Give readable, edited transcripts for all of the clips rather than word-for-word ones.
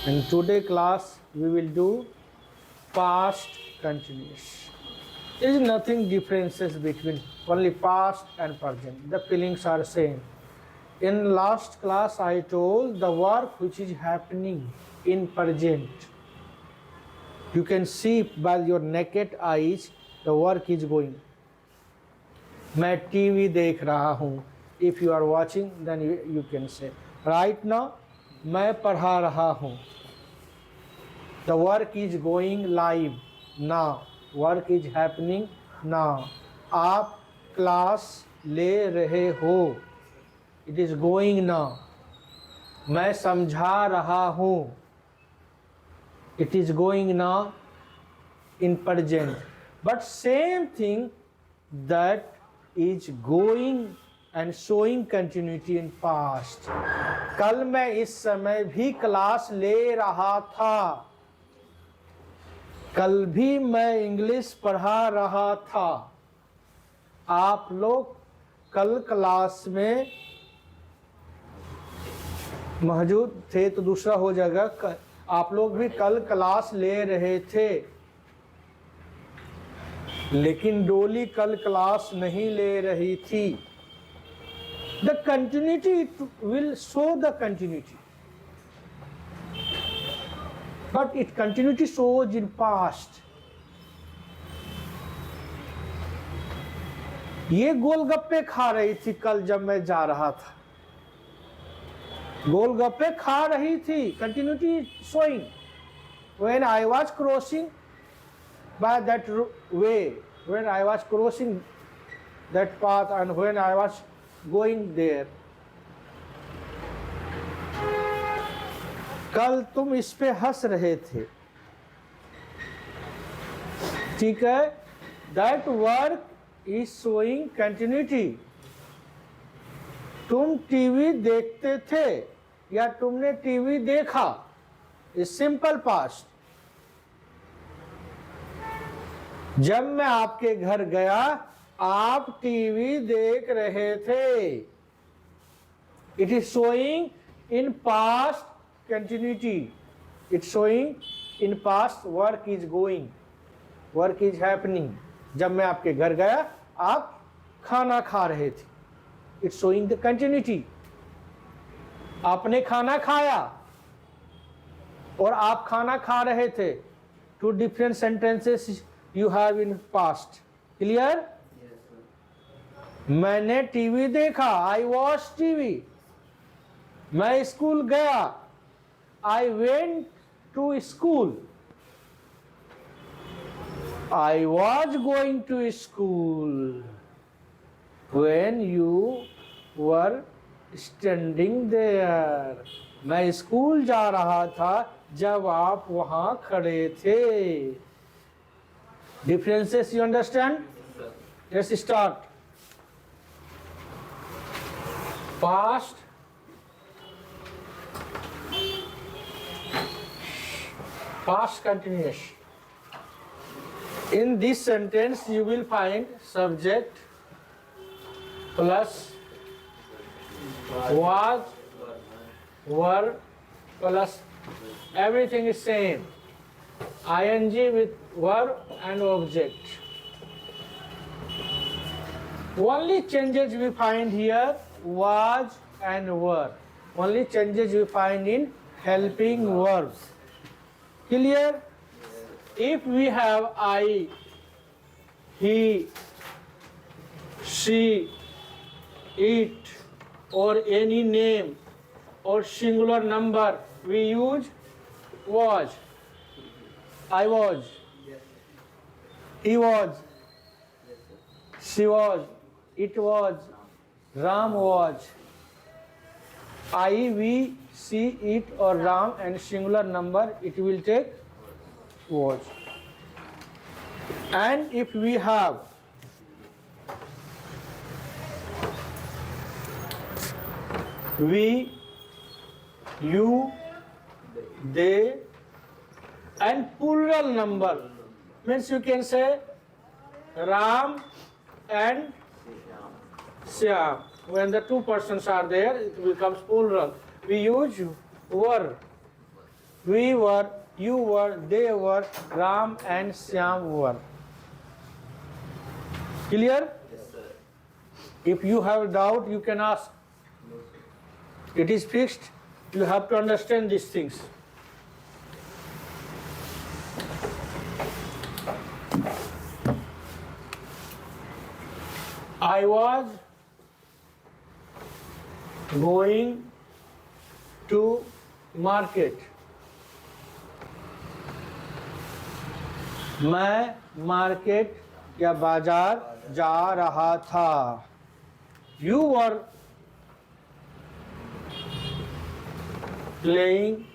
In today class, we will do past continuous. There is nothing differences between only past and present. The feelings are same. In last class, I told the work which is happening in present. You can see by your naked eyes the work is going. मैं TV देख रहा हूँ. If you are watching, then you can say. Right now, मैं पढ़ा रहा हूँ. The work is going live now. Work is happening now. आप class ले रहे हो. It is going now. मैं समझा रहा हूँ. It is going now in present. But same thing that is going and showing continuity in past. कल मैं इस समय भी क्लास ले रहा था. कल भी मैं इंग्लिश पढ़ा रहा था. आप लोग कल क्लास में मौजूद थे तो दूसरा हो जाएगा. आप लोग भी कल क्लास ले रहे थे, लेकिन डोली कल क्लास नहीं ले रही थी. The continuity will show the continuity, but it continuity shows in past. ये गोलगप्पे खा रही थी कल जब मैं जा रहा था. गोलगप्पे खा रही थी. Continuity showing. When I was crossing by that way, when I was crossing that path and when I was going there. कल तुम इस पे हंस रहे थे. ठीक है. That work is showing continuity. तुम टीवी देखते थे या तुमने टीवी देखा. इस सिंपल पास्ट. जब मैं आपके घर गया आप टीवी देख रहे थे. It is showing in past continuity. It showing in past work is going. Work is happening. जब मैं आपके घर गया आप खाना खा रहे थे. It's showing the continuity. आपने खाना खाया और आप खाना खा रहे थे. Two different sentences you have in past. Clear. मैंने टीवी देखा. I watch TV. मैं स्कूल गया. I went to school. I was going to school. When you were standing there. मैं स्कूल जा रहा था जब आप वहां खड़े थे. Differences you understand? Let's start. Past, past continuous. In this sentence you will find subject plus was, were plus everything is same. ing with verb and object. Only changes we find here was and were. Only changes we find in helping verbs. Clear? If we have I, he, she, it or any name or singular number, we use was. I was. He was. She was. It was. Ram was. I, we, she, it or Ram and singular number, it will take was. And if we have we, you, they and plural number, means you can say Ram and Shyam. When the two persons are there, it becomes plural. We use were. We were, you were, they were, Ram and Shyam were. Clear? Yes, sir. If you have doubt, you can ask. It is fixed. You have to understand these things. I was going to market. मैं market या बाजार जा रहा था. You were playing.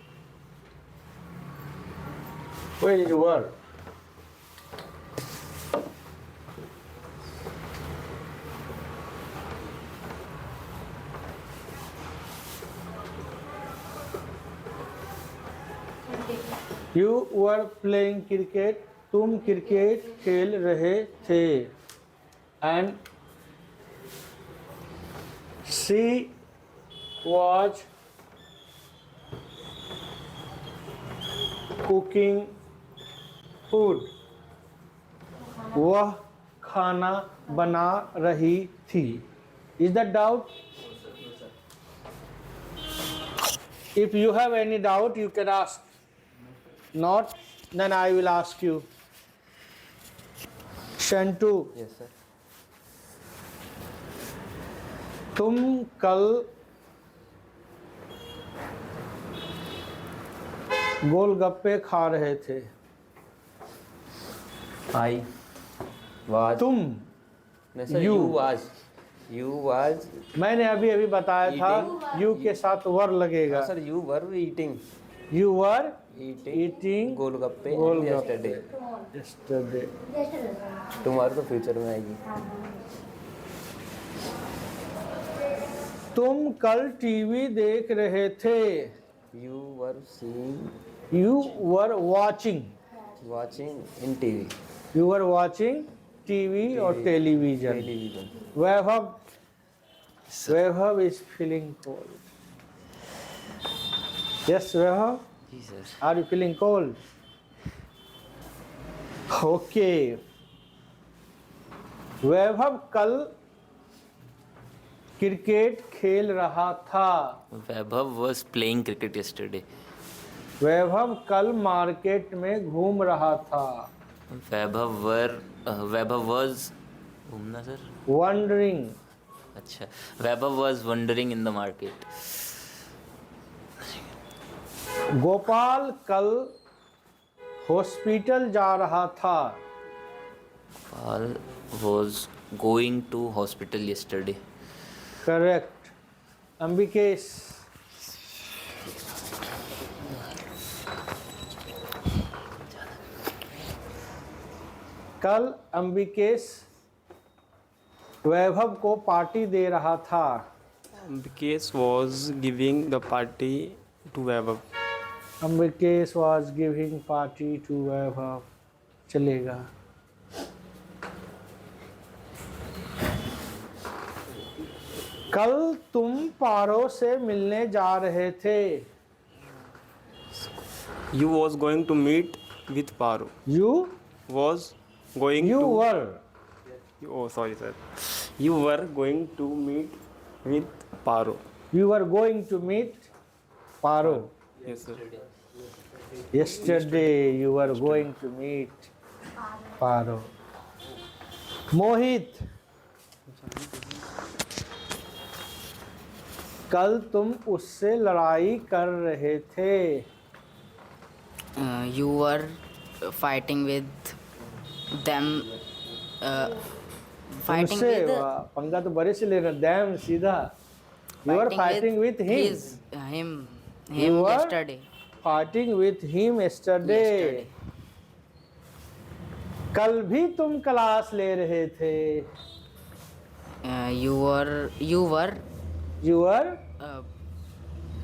Where is were? You were playing cricket. तुम cricket खेल रहे थे. And she was cooking food. वह खाना बना रही थी. Is that doubt? If you have any doubt, you can ask. Not, then I will ask you. Shantu, Yes, sir. तुम कल गोलगप्पे खा रहे थे. I was. तुम, नहीं sir, You. you was. You was. मैंने अभी अभी बताया था यू के साथ वर लगेगा. Sir, you were eating. You were Eating. Eating golgappe. Golgappe. Yesterday. yesterday. तुम्हारे तो फ्यूचर में आएगी. तुम कल टीवी देख रहे थे. You were seeing, you were watching. watching in TV. You were watching TV और television. Television. Vaibhav, Vaibhav is feeling cold. Yes Vaibhav, ji sir. Are you feeling cold? Okay. Vaibhav कल क्रिकेट खेल रहा था. Vaibhav was playing cricket yesterday. वैभव कल market में घूम रहा था. Vaibhav was घूमना सर. वंडरिंग. अच्छा, Vaibhav was wandering in the market. Gopal कल हॉस्पिटल जा रहा था. Paul was going to hospital yesterday. Correct. Ambikesh, कल अंबिकेश वैभव को पार्टी दे रहा था. Ambikesh was giving the party to Vaibhav. Ambikesh was giving party to वैभव. चलेगा. कल तुम पारो से मिलने जा रहे थे. You was going to meet with Paro. You Was going you to. were Oh, sorry, sir. You were going to meet with Paro. you were going to meet Paro. Yes, sir. Yesterday you were going to meet Paro. मोहित, कल तुम उससे लड़ाई कर रहे थे. You were fighting with them. Fighting तुमसे with वाह, पंगा तो बड़े से लेना. डैम सीधा. You were fighting with him. him You were yesterday. Fighting with him yesterday. Yesterday. कल भी तुम क्लास ले रहे थे. You were You were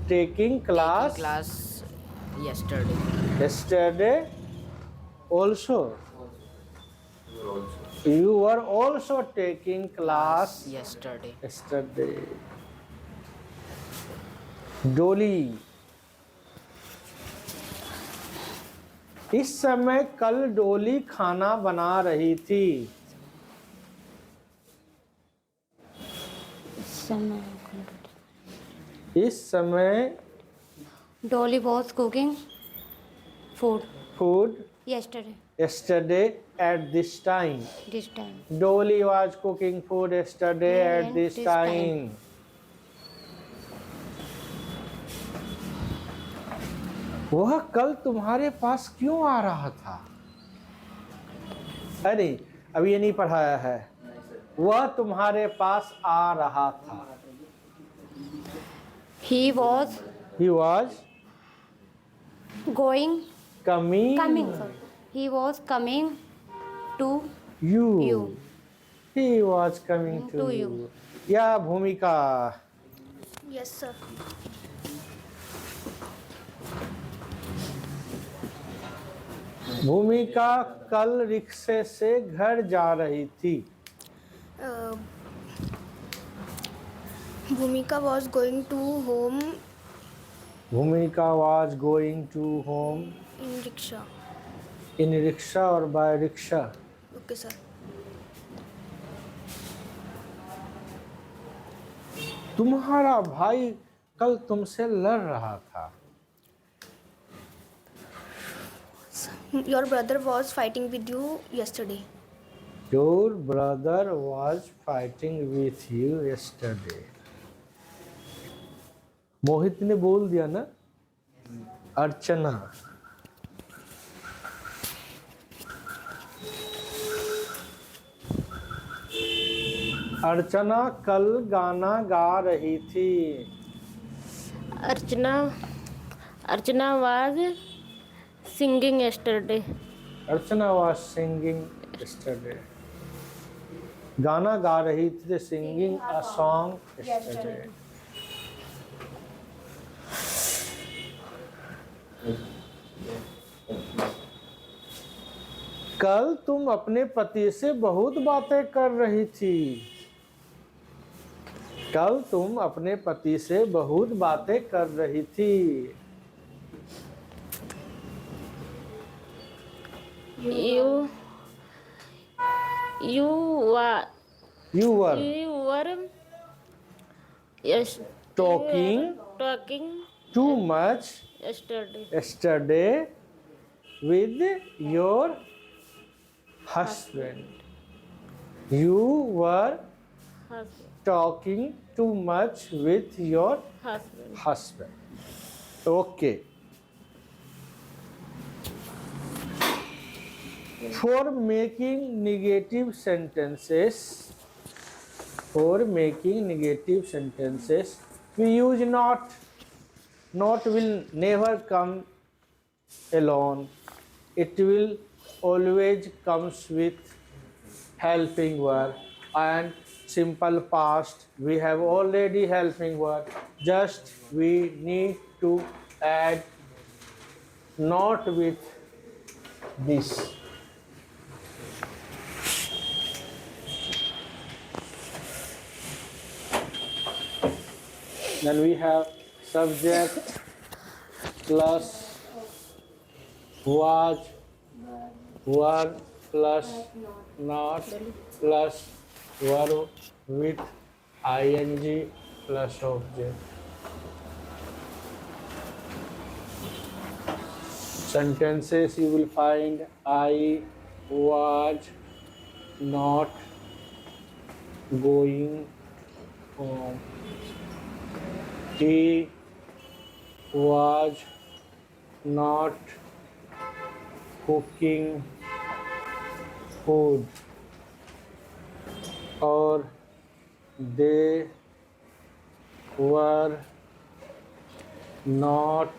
taking class class yesterday. yesterday also. You were also taking class Yesterday. yesterday. डोली, इस समय कल डोली खाना बना रही थी। इस समय Dolly was cooking food food yesterday. yesterday at this time. This time. Dolly was cooking food yesterday at At this this time. वह कल तुम्हारे पास क्यों आ रहा था? अरे अभी ये नहीं पढ़ाया है। वह तुम्हारे पास आ रहा था। He was He was coming. coming He was coming to you. you. He was coming to To you. you. या भूमिका। Yes, sir. भूमिका कल रिक्शे से घर जा रही थी। Bhumika was going to home भूमिका was going to home in rickshaw. in rickshaw or by rickshaw. Okay, sir. तुम्हारा भाई कल तुमसे लड़ रहा था। Your brother was fighting with you yesterday. Your brother was fighting with you yesterday. मोहित ने बोल दिया ना। अर्चना। अर्चना कल गाना गा रही थी। Archana was singing yesterday. Archana was singing yesterday. गाना गा रही थी, singing a song yesterday. कल तुम अपने पति से बहुत बातें कर रही थी। कल तुम अपने पति से बहुत बातें कर रही थी। You were You were yes talking too much yesterday with your husband. You were talking too much with your husband. Okay. For making negative sentences, we use not. Not will never come alone. It will always comes with helping word, and simple past we have already helping word. Just we need to add not with this. Then we have subject plus was, were plus not plus verb with ing plus object. Sentences you will find I was not going home. He was not cooking food, or they were not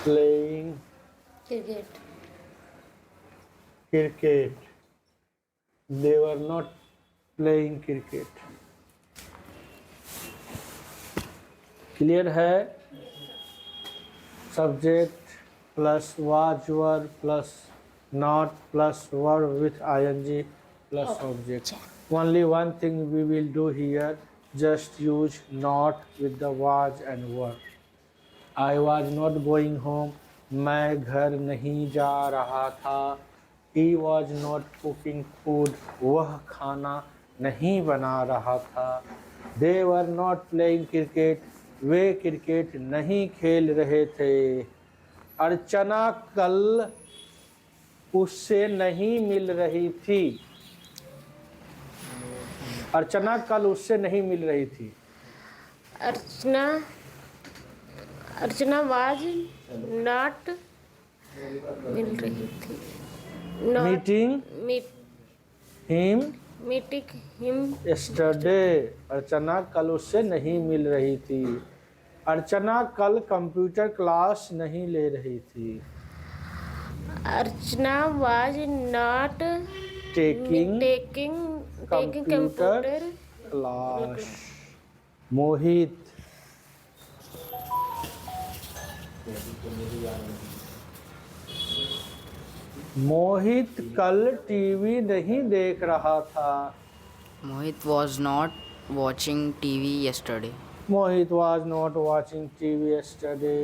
playing cricket. They were not playing cricket. Clear है? Subject plus was were plus not plus verb with ing plus object. Only one thing we will do here, just use not with the was and were. I was not going home. मैं घर नहीं जा रहा था। He was not cooking food. वह खाना नहीं बना रहा था। They were not playing cricket. Way cricket नहीं खेल रहे थे। अर्चना कल उससे नहीं मिल रही थी। अर्चना कल उससे नहीं मिल रही थी। अर्चना वाज नॉट मिल रही थी। Meeting him yesterday. अर्चना कल उससे नहीं मिल रही थी। अर्चना कल कंप्यूटर क्लास नहीं ले रही थी। Archana was not taking computer class. Mohit कल टीवी नहीं देख रहा था। Mohit was not watching TV yesterday. Mohit was not watching TV yesterday.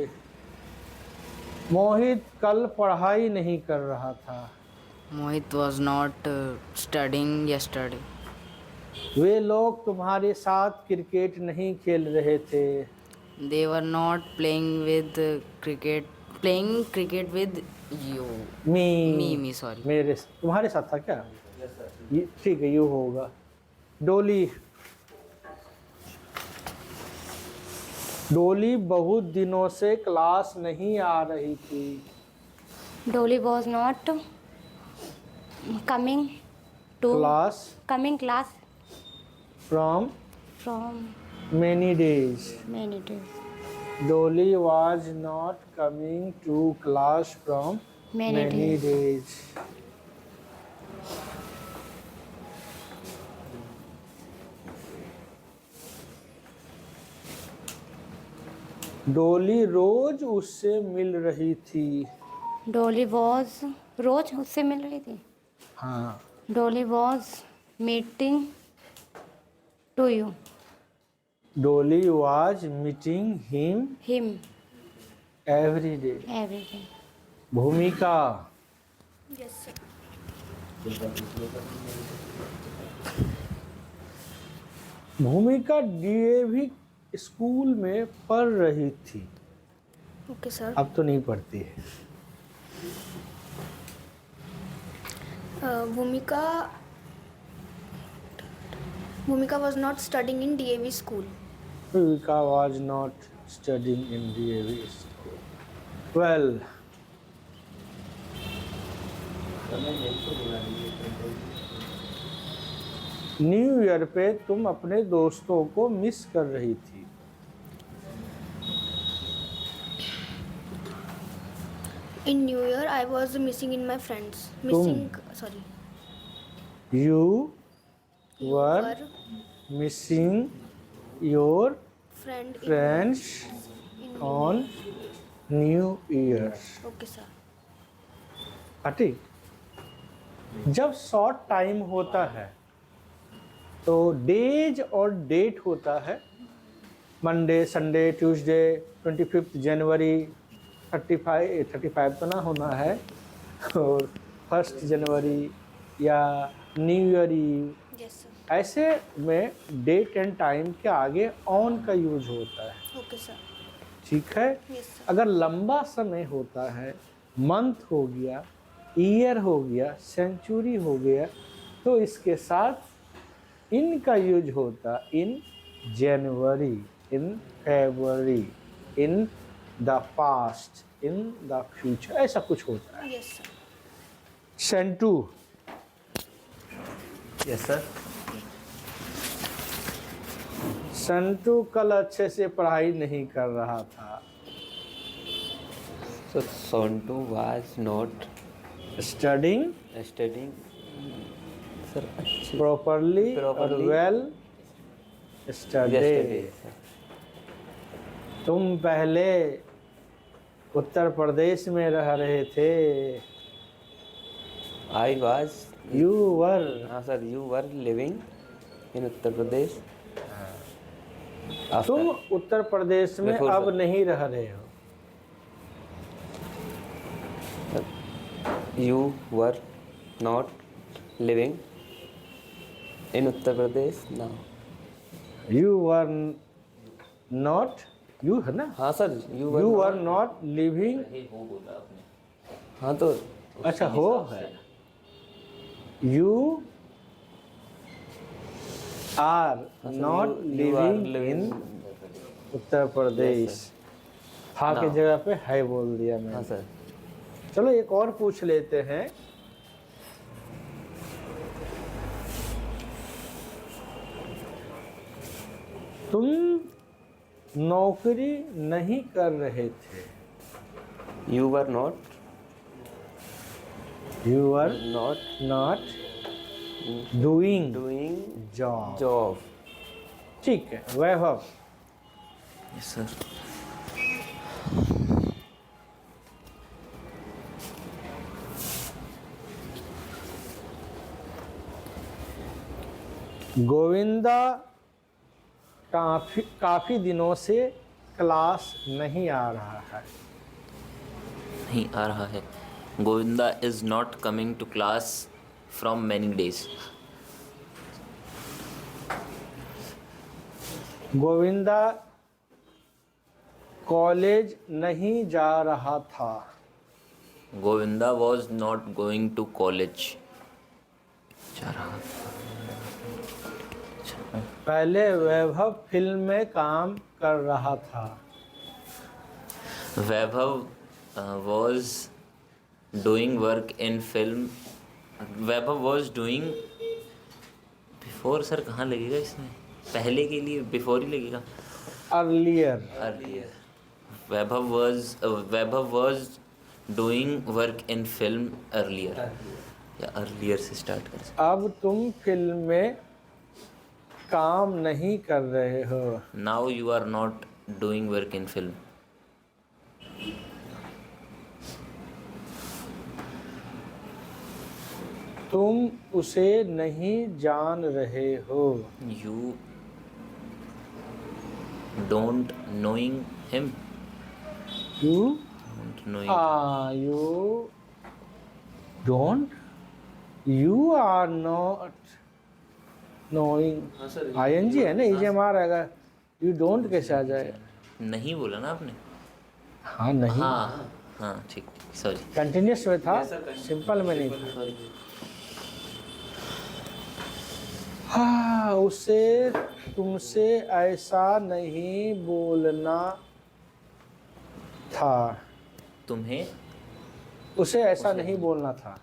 मोहित कल पढ़ाई नहीं कर रहा था। Mohit was not studying yesterday. वे लोग तुम्हारे साथ क्रिकेट नहीं खेल रहे थे। They were not playing cricket with you. Me, sorry. मेरे तुम्हारे साथ था क्या? ठीक है, यू होगा। डोली बहुत दिनों से क्लास नहीं आ रही थी। Dolly was not coming class from many days. many days. Dolly was not coming to class from many days. डोली रोज उससे मिल रही थी। Dolly was रोज उससे मिल रही थी। हाँ, Dolly was meeting to you. डोली was meeting him Him every day. every day. भूमिका Yes, sir. भूमिका डीएवी स्कूल में पढ़ रही थी। Okay, sir. अब तो नहीं पढ़ती है। Bhumika was not studying in DAV school. भूमिका was not studying in DAV school. Well, new year पे तुम अपने दोस्तों को मिस कर रही थी। In New Year, I was missing in my friends. Sorry. You were missing your friends on New Year. Okay, sir. ठीक। जब शॉर्ट टाइम होता है तो डेज और डेट होता है। मंडे, संडे, ट्यूसडे, 25 जनवरी, 35 तो ना होना है, और 1 जनवरी या new year eve, Yes, sir. ऐसे में डेट एंड टाइम के आगे ऑन का यूज होता है। Okay, sir. ठीक है। Yes, sir. अगर लंबा समय होता है, मंथ हो गया, ईयर हो गया, सेंचुरी हो गया, तो इसके साथ इन का यूज होता in January, in February, in the past, in the future, ऐसा कुछ होता है। Yes, sir. Sentu yes sir. Santu कल अच्छे से पढ़ाई नहीं कर रहा था। So Sontu was not studying studying. Sir अच्छी प्रॉपरली और Properly. Well study. yesterday. sir. तुम पहले उत्तर प्रदेश में रह रहे थे। I was. यू वर हाँ sir, you were living in Uttar Pradesh. तुम उत्तर प्रदेश में Before, अब sir. नहीं रह रहे हो। You were not living in Uttar Pradesh now. You were not, you है ना, हाँ sir, you were you not, were not living, हाँ तो अच्छा हो है, you are not you are living in Uttar Pradesh. हाँ की जगह पे है बोल दिया हाँ मैंने। सर। चलो एक और पूछ लेते हैं। तुम नौकरी नहीं कर रहे थे। You were not You were not not doing doing job। job. ठीक है वैभव। Yes, sir. गोविंदा काफी दिनों से क्लास नहीं आ रहा है। नहीं आ रहा है। Govinda is not coming to class from many days. Govinda college नहीं जा रहा था। Govinda was not going to college. जा रहा था। पहले वैभव फिल्म में काम कर रहा था। Vaibhav was doing work in film. Vaibhav was doing before sir कहाँ लगेगा इसमें? पहले के लिए before ही लगेगा। Earlier. Earlier. Vaibhav was doing work in film earlier. या earlier से start कर। अब तुम फिल्म में काम नहीं कर रहे हो। Now you are not doing work in film. तुम उसे नहीं जान रहे हो। You don't knowing him. You Don't knowing. you don't, you are not knowing। ing है ना, EJMR आएगा। You don't कैसे आ जाएगा? नहीं बोला ना आपने? हाँ नहीं, हाँ हाँ ठीक सॉरी। कंटिन्यूस में था, सिंपल में नहीं था। हाँ उसे तुमसे ऐसा नहीं बोलना था। तुम्हें उसे ऐसा नहीं बोलना था।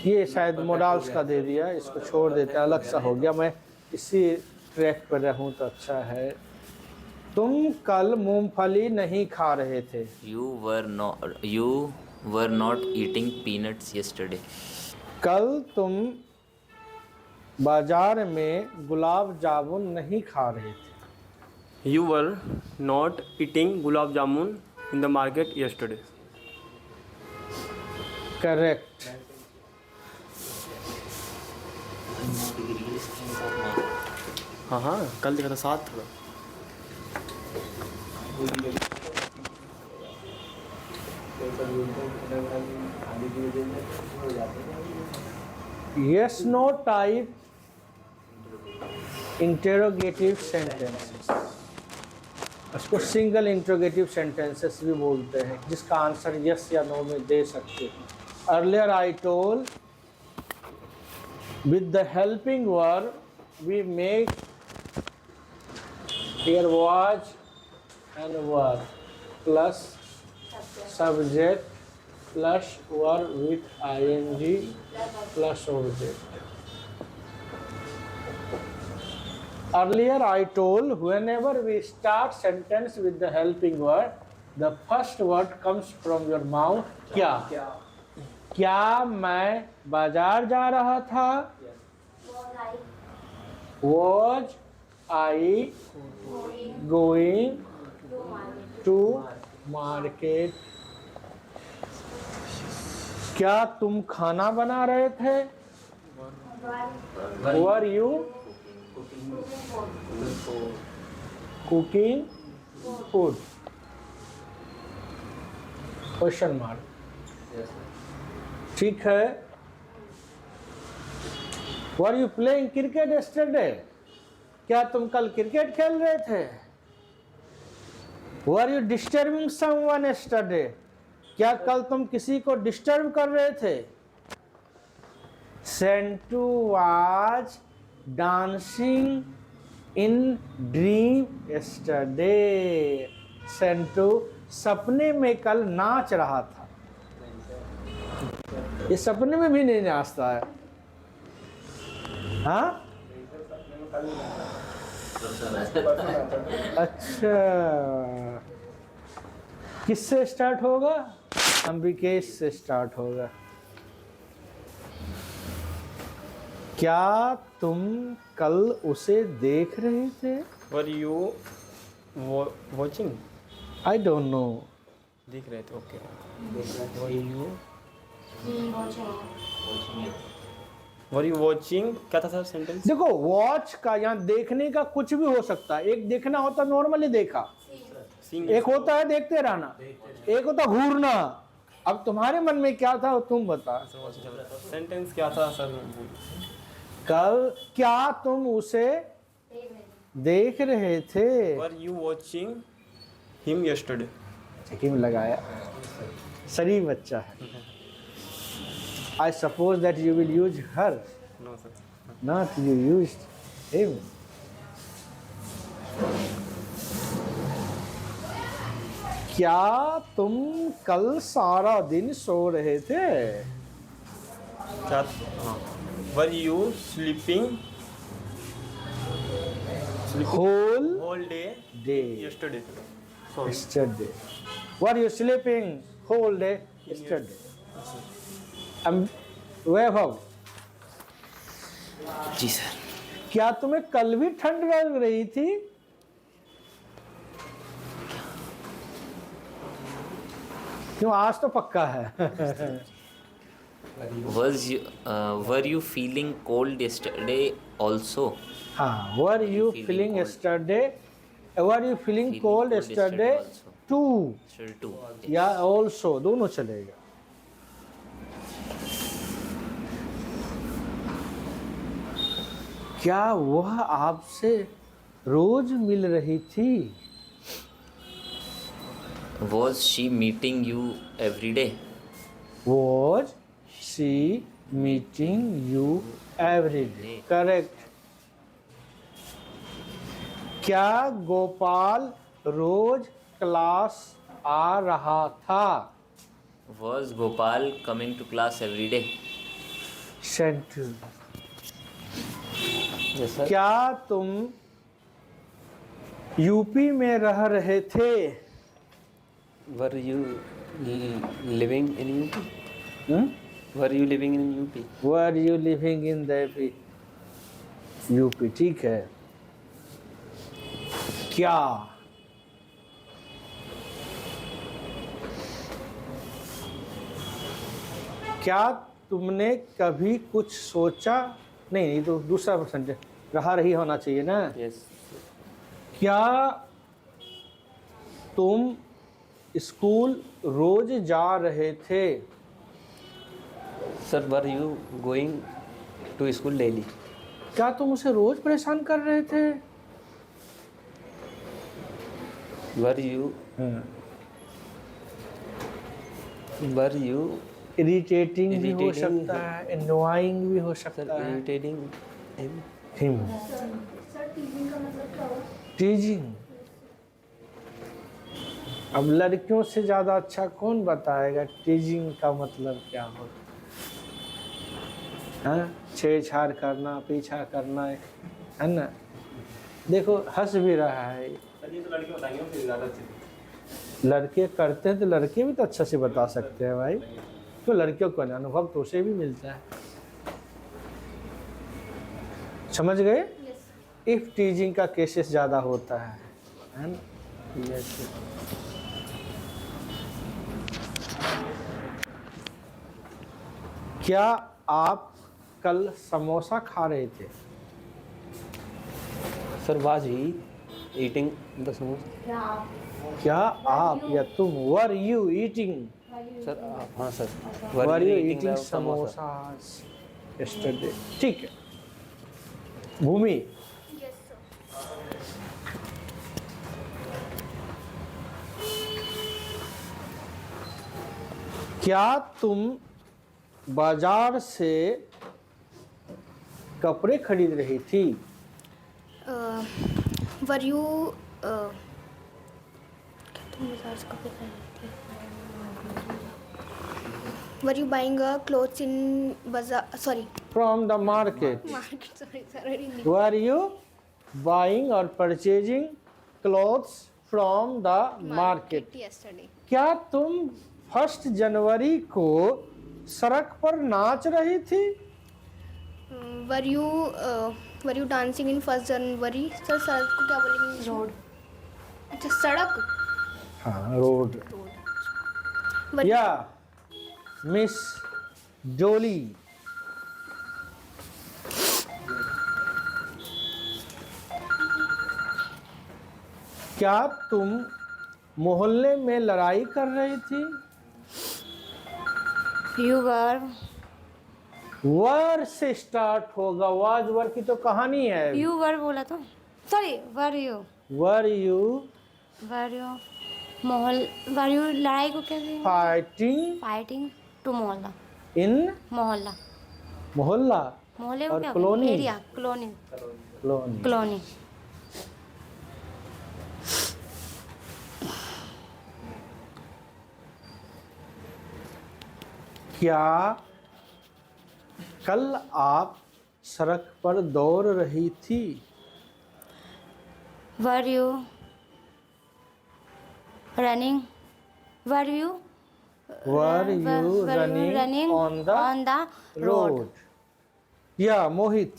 ये शायद मोडाल्स का दे दिया, इसको छोड़ देते हैं, अलग सा हो गया। मैं इसी ट्रैक पर रहूं तो अच्छा है। तुम कल मूंगफली नहीं खा रहे थे। you were not eating peanuts yesterday. कल तुम बाजार में गुलाब जामुन नहीं खा रहे थे। You were not eating gulab jamun in the market yesterday. Correct. हाँ हाँ कल देखा था 7 था। Yes no type interrogative sentences, उसको सिंगल इंट्रोगेटिव सेंटेंसेस भी बोलते हैं, जिसका आंसर यस या नो में दे सकते हैं। Earlier I told with the helping verb we make here was and verb plus subject plus verb with ING plus object. Earlier I told whenever we start sentence with the helping word, the first word comes from your mouth. क्या? क्या मैं बाजार जा रहा था? Was I going to market? क्या तुम खाना बना रहे थे? Were you cooking food? Question mark. ठीक है। Were you playing cricket yesterday? क्या तुम कल क्रिकेट खेल रहे थे? Were you disturbing someone yesterday? क्या कल तुम किसी को डिस्टर्ब कर रहे थे? Sentu was dancing in dream yesterday. Sentu सपने में कल नाच रहा था। ये सपने में भी नहीं नाचता है। हाँ, अच्छा, किससे स्टार्ट होगा? अंबिकेश से स्टार्ट होगा। क्या तुम कल उसे देख रहे थे? Were you watching? I don't know. देख रहे थे, ओके। Were you watching? क्या था सर सेंटेंस? देखो, वॉच का यहाँ देखने का कुछ भी हो सकता है। एक देखना होता नॉर्मली देखा, एक होता है देखते रहना, एक होता घूरना। अब तुम्हारे मन में क्या था वो तुम बता। सेंटेंस क्या था सर? कल क्या तुम उसे देख रहे थे? Were you watching him yesterday? Him लगाया, शरीफ बच्चा है। I suppose that you will use her, no sir. Not you use him. क्या तुम कल सारा दिन सो रहे थे? क्या? हाँ। Were you sleeping whole day day yesterday? yesterday? Were you sleeping whole day yesterday? Vaibhav, ji sir. क्या तुम्हें कल भी ठंड लग रही थी? क्यों, आज तो पक्का है। Were you feeling cold yesterday also? हाँ, were you feeling yesterday? Were you feeling cold yesterday too? Still too. या also, दोनों चलेगा। क्या वह आपसे रोज मिल रही थी? Was she meeting you every day? Was she meeting you every day? Correct. क्या गोपाल रोज क्लास आ रहा था? Was Gopal coming to class every day? Sentu. Yes sir. क्या तुम यूपी में रह रहे थे? Were you living in UP? Were you living in UP? Were you living in the UP? ठीक है। क्या क्या तुमने कभी कुछ सोचा? नहीं, ये तो दूसरा परसेंट रहा रही होना चाहिए ना। यस। क्या तुम स्कूल रोज जा रहे थे? Sir, were you going to school daily? क्या तुम उसे रोज परेशान कर रहे थे? वर यू इरिटेटिंग भी हो Irritating सकता है, एनोइंग भी हो सकता सर है। Irritating him. टीजिंग। अब लड़कियों से ज्यादा अच्छा कौन बताएगा टीजिंग का मतलब क्या होता है? छेड़छाड़ करना, पीछा करना, है ना। देखो हंस भी रहा है। ये तो लड़के बताएंगे फिर ज़्यादा अच्छे। लड़के करते हैं तो लड़के भी तो अच्छा से बता सकते हैं भाई। तो लड़कियों को अनुभव तो उसे भी मिलता है। समझ गए? इफ टीजिंग का केसेस ज़्यादा होता है ना। यस। क्या आप कल समोसा खा रहे थे? Sir, was he eating the samosa? क्या आप या तुम वर यू ईटिंग सर हाँ sir were you eating eating the samosa? Samosas yesterday? ठीक है। भूमि, Yes, sir. क्या तुम बाजार से कपड़े खरीद रही थी? Were you were you buying clothes in bazaar? Sorry, From the market. market. Sorry, sir. I didn't. Were you buying or purchasing clothes from the market? Yesterday. क्या तुम 1 जनवरी को सड़क पर नाच रही थी? Were you dancing in 1st January? Sir सड़क को क्या बोलेंगे? रोड. अच्छा सड़क. हाँ, रोड। Were या मिस डोली, क्या तुम मोहल्ले में लड़ाई कर रही थी? You were. वर से स्टार्ट होगा, वाज वर की तो कहानी है। You were बोला तो. Sorry, were you? Were you Were you? Were you लड़ाई को क्या कहते फाइटिंग Fighting to मोहल्ला. इन मोहल्ला. मोहल्ला मोहल्ले को और क्या colony? Area. Colony. Colony. Colony. क्या कल आप सड़क पर दौड़ रही थी? Were you running? Were you were you were you running on the road? Road? या मोहित,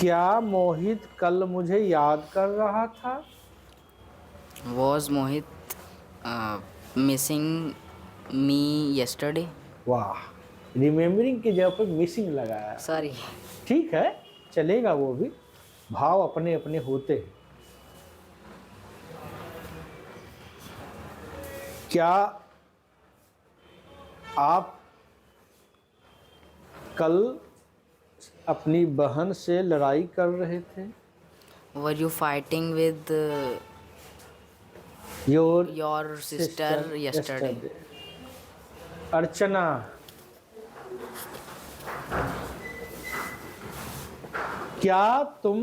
क्या मोहित कल मुझे याद कर रहा था? Was Mohit missing me yesterday? वाह, रिमेम्बरिंग की जगह पर मिसिंग लगाया। Sorry. ठीक है, चलेगा, वो भी भाव अपने अपने होते हैं। क्या आप कल अपनी बहन से लड़ाई कर रहे थे? Were you fighting with your your sister yesterday? अर्चना, क्या तुम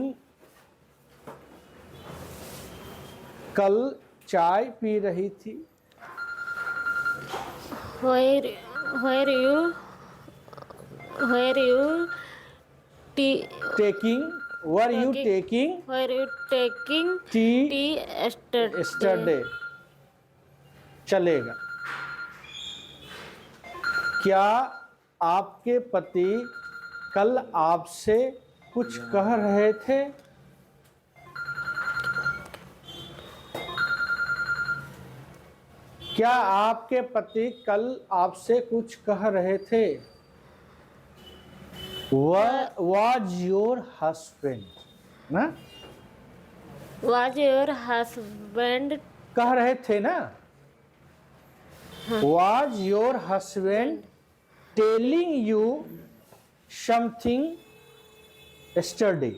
कल चाय पी रही थी? Where you taking, were you taking taking T tea yesterday? Yesterday? चलेगा। क्या आपके पति कल आपसे कुछ कह रहे थे? क्या आपके पति कल आपसे कुछ कह रहे थे? वाज योर हस्बैंड ना? Was your husband कह रहे थे ना? Was your husband telling you something yesterday?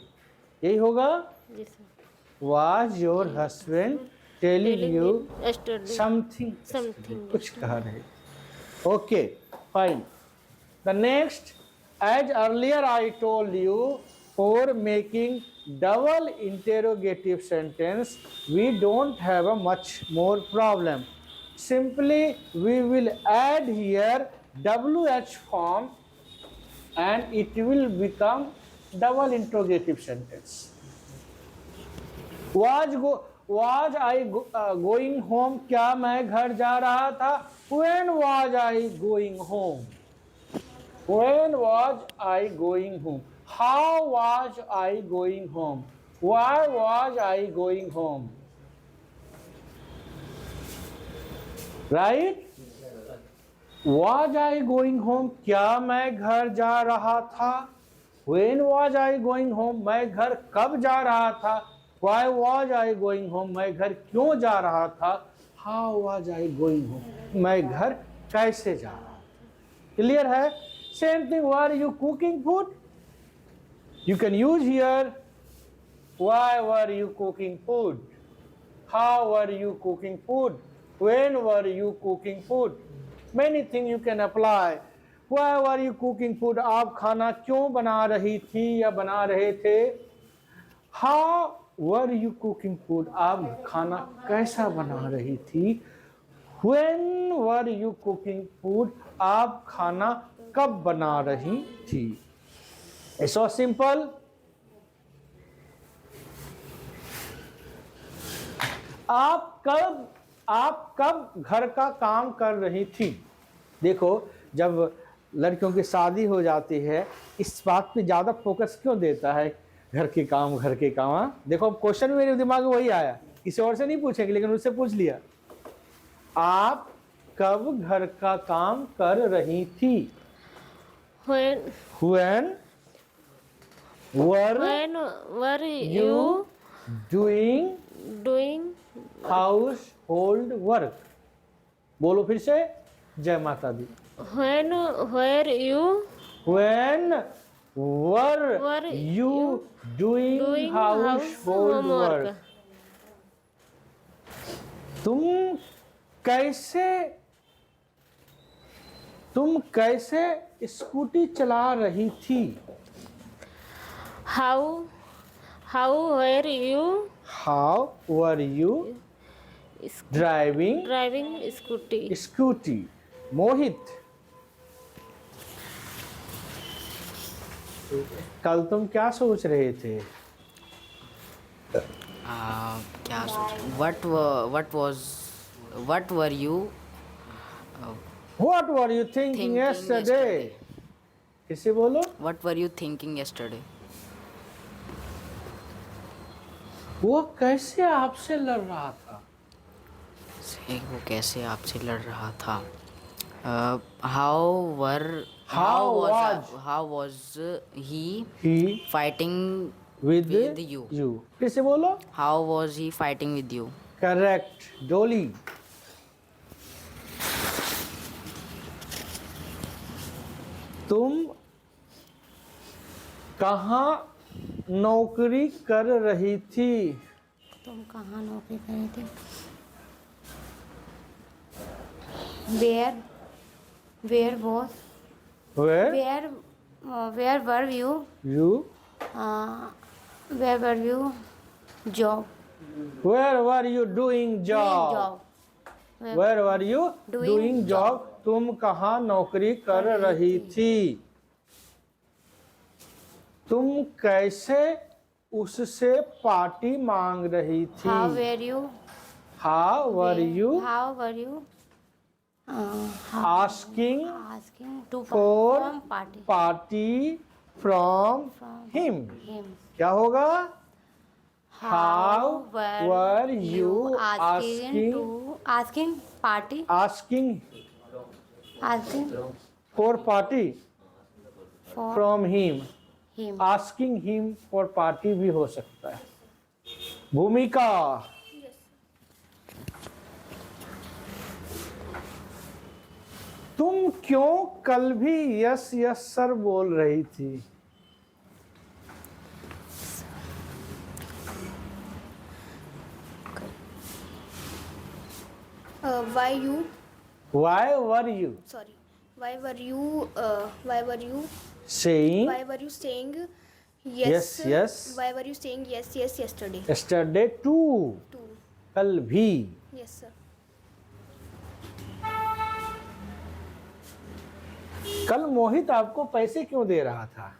यही होगा। Yes, sir. Was your husband telling you yesterday? Something? Something. कुछ कह रहे। Okay, fine. The next, as earlier I told you, for making double interrogative sentence we don't have a much more problem. Simply we will add here WH form and it will become double interrogative sentence. Was I going home? क्या मैं घर जा रहा था? When was I going home? When was I going home? How was I going home? Why was I going home? Right? Was I going home? क्या मैं घर जा रहा था? When was I going home? मैं घर कब जा रहा था? Why was I going home, मैं घर क्यों जा रहा था। How was I going home, मैं घर कैसे जा रहा था। क्लियर है। Same thing, were you cooking food, you can use here why were you cooking food, how were you cooking food, when were you cooking food, many thing you can apply. Why were you cooking food, आप खाना क्यों बना रही थी या बना रहे थे। How were you cooking food, आप खाना कैसा बना रही थी। When were you cooking food, आप खाना कब बना रही थी। It's so simple. आप कब घर का काम कर रही थी। देखो, जब लड़कियों की शादी हो जाती है, इस बात पे ज़्यादा फोकस क्यों देता है, घर के काम घर के काम। हाँ? देखो, क्वेश्चन मेरे दिमाग में वही आया, किसी और से नहीं पूछेंगे, लेकिन उससे पूछ लिया। आप कब घर का काम कर रही थी। When When were you doing doing household work। बोलो फिर से, जय माता दी। when were you When were you doing household work। तुम कैसे स्कूटी चला रही थी। how were you driving scooty। मोहित, कल तुम क्या सोच रहे थे। क्या सोच, what were you What were you thinking yesterday? किसे बोलो। what were you thinking yesterday। वो कैसे आपसे लड़ रहा था। वो कैसे आपसे लड़ रहा था। how was he fighting with you। फिर से बोलो। how was he fighting with you। Correct. डोली, तुम कहाँ नौकरी कर रही थी। तुम कहाँ नौकरी कर रही थी। Where was Where where were you where were you job Where were you doing job। Where were you doing job। तुम कहाँ नौकरी कर रही थी। तुम कैसे उससे पार्टी मांग रही थी। how were you asking to for perform party from him। क्या होगा। How were you asking for party from him। asking him for party भी हो सकता है। भूमिका, तुम क्यों कल भी यस यस सर बोल रही थी। Why were you saying yes yes why were you saying yes yesterday। yesterday too। कल भी। yes sir। कल मोहित आपको पैसे क्यों दे रहा था।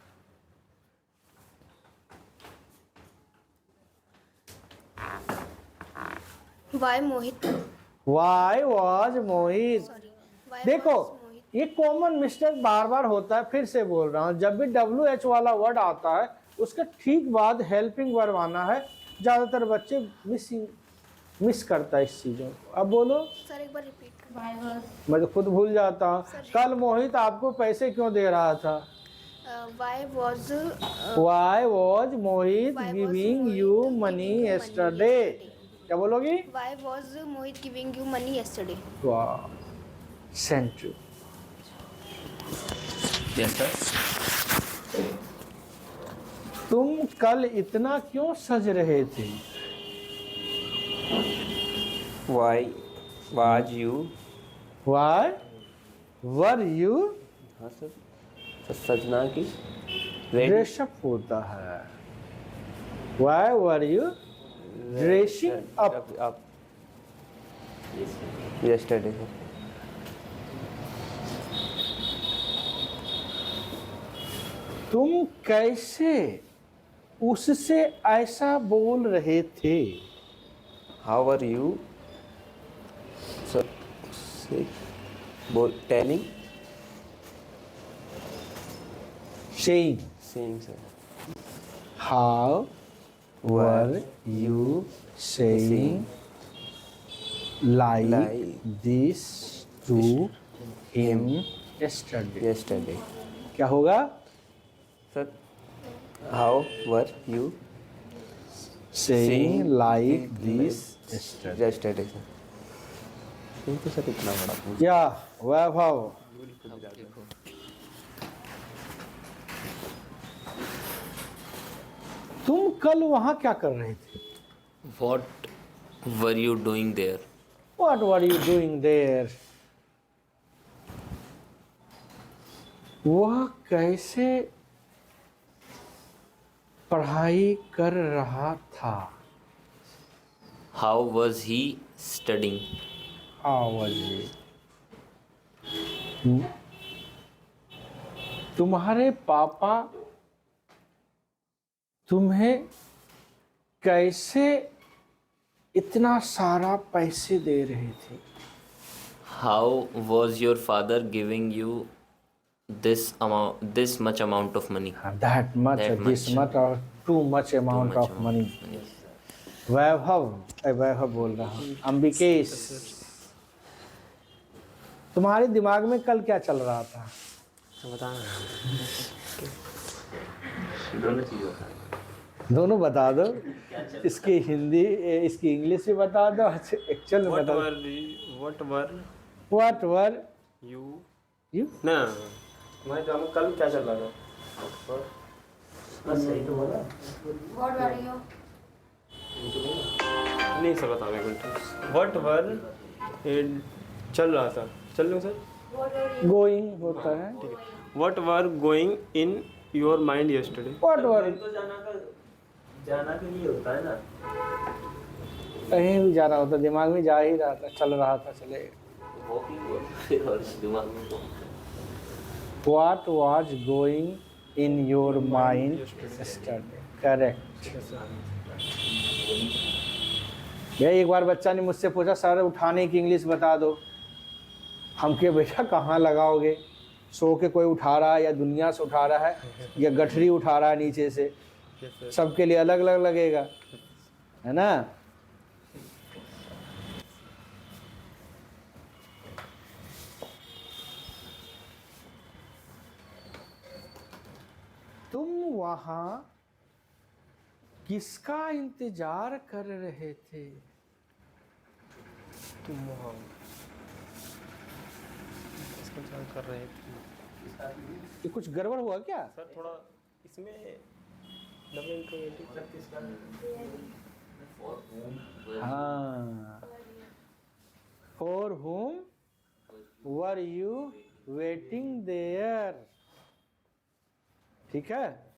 why Mohit Why was Mohit. sorry why देखो, was मोहित ये कॉमन मिस्टेक बार बार होता है। फिर से बोल रहा हूँ, जब भी WH वाला वर्ड आता है उसका ठीक बाद हेल्पिंग वर्ब आना है। ज़्यादातर बच्चे मिस करता है इस चीज़ों को। अब बोलो। सर एक बार रिपीट। मैं तो खुद भूल जाता हूँ। कल मोहित आपको पैसे क्यों दे रहा था। Why was Why was Mohit Why was giving Mohit you giving money you money yesterday? क्या बोलोगी? Why was Mohit giving you money yesterday? Wow. Sent you. Yes, sir. तुम कल इतना क्यों सज रहे थे? Why was you? Why were you? हाँ sir, सजना की ready? ड्रेसअप होता है. Why were you dressing up? up yesterday sir. तुम कैसे उससे ऐसा बोल रहे थे? How are you? Sir, say, telling, Saying. saying sir. How were you saying like this to him yesterday? Yesterday. क्या होगा? Sir, how were you Saying like this yesterday. yesterday sir? ये तो सर इतना बड़ा पूछ. या वैभव, तुम कल वहां क्या कर रहे थे? What were you doing there? What were you doing there? वह कैसे पढ़ाई कर रहा था? How was he studying? How was he? तुम्हारे पापा तुम्हें कैसे इतना सारा पैसे दे रहे थे? How was your father giving you this much amount of money? That much, That this much. much or too much amount Too much of money. Yes. वैभव बोल रहा हूँ. अंबिकेश, तुम्हारे दिमाग में कल क्या चल रहा था? दोनों बता दो. इसकी हिंदी, इसकी इंग्लिश में बता दो, एक्चुअल में बता दो. What were you? ना मैं जानू कल क्या चल रहा था. What were you? नहीं सर बता मेरे को. What were चल रहा था. चल रहा सर. Going होता है. What were going in your mind yesterday? What were जाना के लिए होता है ना. कहीं भी जाना होता, दिमाग में जा ही रहा था, चल रहा था, चले. फिर और दिमाग में तो What was going in your mind yesterday? Correct. भैया एक बार बच्चा ने मुझसे पूछा, सर उठाने की इंग्लिश बता दो. हम के बेटा कहाँ लगाओगे? सो के कोई उठा रहा है या दुनिया से उठा रहा है या गठरी उठा रहा है नीचे से, सबके लिए अलग अलग लगेगा, है ना? तुम वहां किसका इंतजार कर रहे थे? तुम वहाँ इसका इंतजार कर रहे थे. ये कुछ गड़बड़ हुआ क्या? सर थोड़ा इसमें डबल इंट्रोगेटिव. हाँ. For whom were you waiting there? ठीक है.